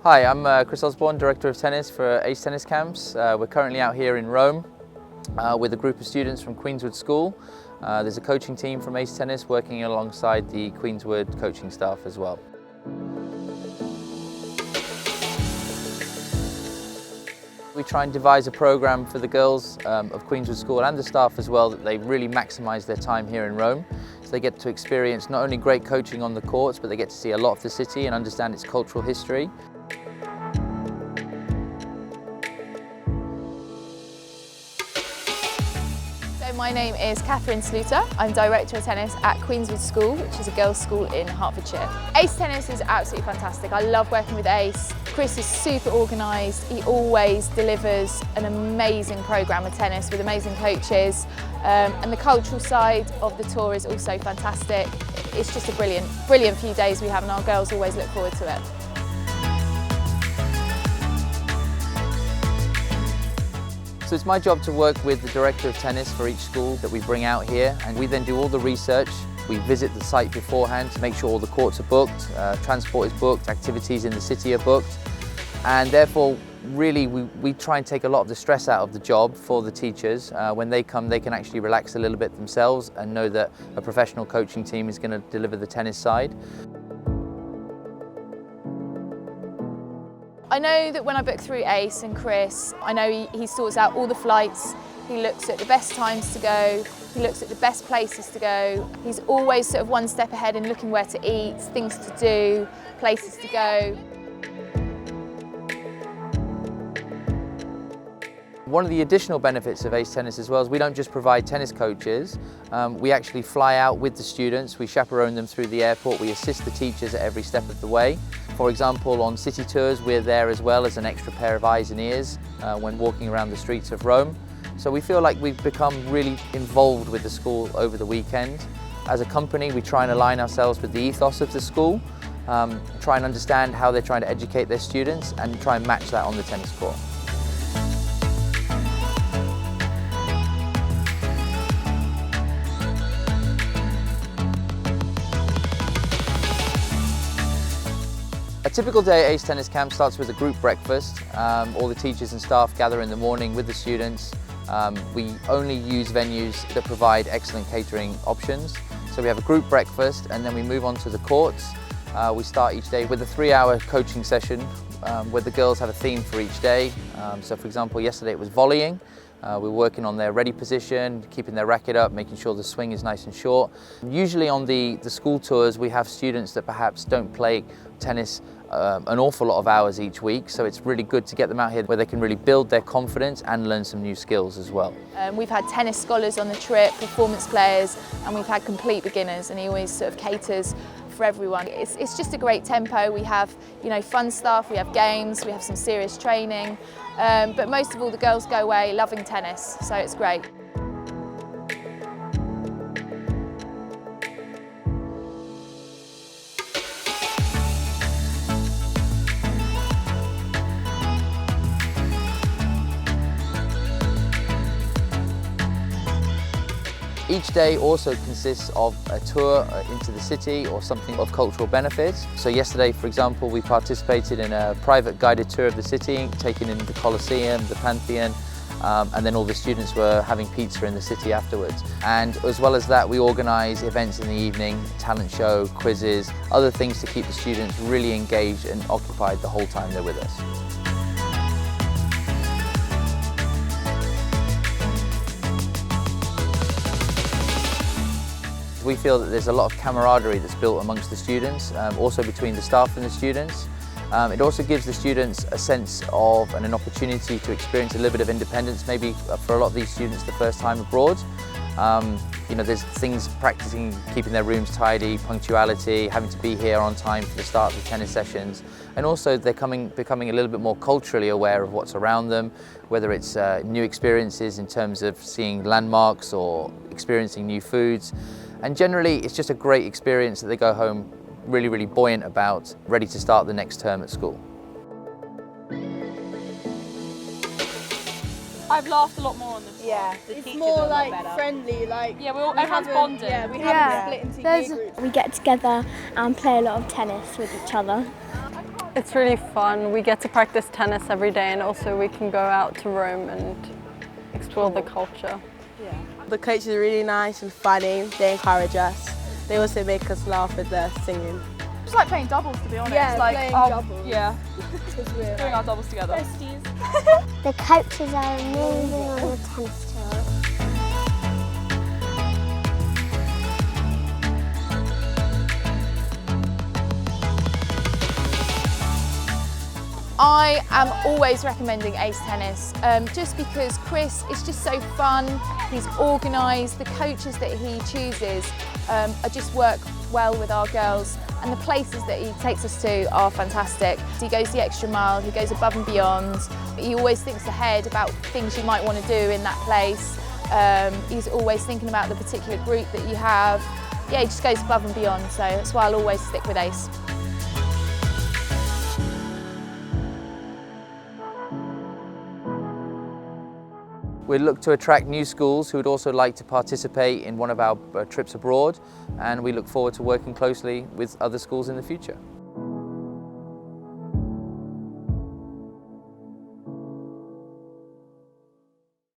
Hi, I'm Chris Osborne, Director of Tennis for Ace Tennis Camps. We're currently out here in Rome with a group of students from Queenswood School. There's a coaching team from Ace Tennis working alongside the Queenswood coaching staff as well. We try and devise a program for the girls of Queenswood School and the staff as well that they really maximise their time here in Rome. So they get to experience not only great coaching on the courts, but they get to see a lot of the city and understand its cultural history. My name is Catherine Sluter. I'm Director of Tennis at Queenswood School, which is a girls' school in Hertfordshire. Ace Tennis is absolutely fantastic. I love working with Ace. Chris is super organised. He always delivers an amazing programme of tennis with amazing coaches. And the cultural side of the tour is also fantastic. It's just a brilliant few days we have, and our girls always look forward to it. So it's my job to work with the Director of Tennis for each school that we bring out here, and we then do all the research. We visit the site beforehand to make sure all the courts are booked, transport is booked, activities in the city are booked, and therefore really we try and take a lot of the stress out of the job for the teachers. When they come, they can actually relax a little bit themselves and know that a professional coaching team is going to deliver the tennis side. I know that when I book through Ace and Chris, I know he sorts out all the flights, he looks at the best times to go, he looks at the best places to go. He's always sort of one step ahead in looking where to eat, things to do, places to go. One of the additional benefits of Ace Tennis as well is we don't just provide tennis coaches, we actually fly out with the students, we chaperone them through the airport, we assist the teachers at every step of the way. For example, on city tours we're there as well as an extra pair of eyes and ears when walking around the streets of Rome. So we feel like we've become really involved with the school over the weekend. As a company we try and align ourselves with the ethos of the school, try and understand how they're trying to educate their students and try and match that on the tennis court. A typical day at Ace Tennis Camp starts with a group breakfast. All the teachers and staff gather in the morning with the students. We only use venues that provide excellent catering options. So we have a group breakfast and then we move on to the courts. We start each day with a 3-hour coaching session where the girls have a theme for each day. So for example, yesterday it was volleying. We're working on their ready position, keeping their racket up, making sure the swing is nice and short. Usually on the school tours we have students that perhaps don't play tennis an awful lot of hours each week, so it's really good to get them out here where they can really build their confidence and learn some new skills as well. We've had tennis scholars on the trip, performance players, and we've had complete beginners, and he always sort of caters for everyone. It's just a great tempo. We have, you know, fun stuff, we have games, we have some serious training, but most of all the girls go away loving tennis, so it's great. Each day also consists of a tour into the city or something of cultural benefit. So yesterday, for example, we participated in a private guided tour of the city, taking in the Colosseum, the Pantheon, and then all the students were having pizza in the city afterwards. And as well as that, we organise events in the evening, talent show, quizzes, other things to keep the students really engaged and occupied the whole time they're with us. We feel that there's a lot of camaraderie that's built amongst the students, also between the staff and the students. It also gives the students a sense of and an opportunity to experience a little bit of independence, maybe for a lot of these students the first time abroad. You know, there's things practicing keeping their rooms tidy, punctuality, having to be here on time for the start of the tennis sessions, and also they're becoming a little bit more culturally aware of what's around them, whether it's new experiences in terms of seeing landmarks or experiencing new foods. And generally it's just a great experience that they go home really, really buoyant about, ready to start the next term at school. I've laughed a lot more on this. Yeah, The it's teachers more are a lot like better. friendly, like Yeah, everyone's bonded. Yeah, we haven't split into year groups. We get together and play a lot of tennis with each other. It's really fun. We get to practice tennis every day, and also we can go out to Rome and explore the culture. The coaches are really nice and funny. They encourage us. They also make us laugh with their singing. It's like playing doubles, to be honest. Yeah, like, playing oh, doubles. Yeah, doing our doubles together. The coaches are amazing on the tennis tour. I am always recommending Ace Tennis just because Chris is just so fun, he's organised, the coaches that he chooses just work well with our girls, and the places that he takes us to are fantastic. He goes the extra mile, he goes above and beyond, he always thinks ahead about things you might want to do in that place. He's always thinking about the particular group that you have. Yeah, he just goes above and beyond, so that's why I'll always stick with Ace. We look to attract new schools who would also like to participate in one of our trips abroad, and we look forward to working closely with other schools in the future.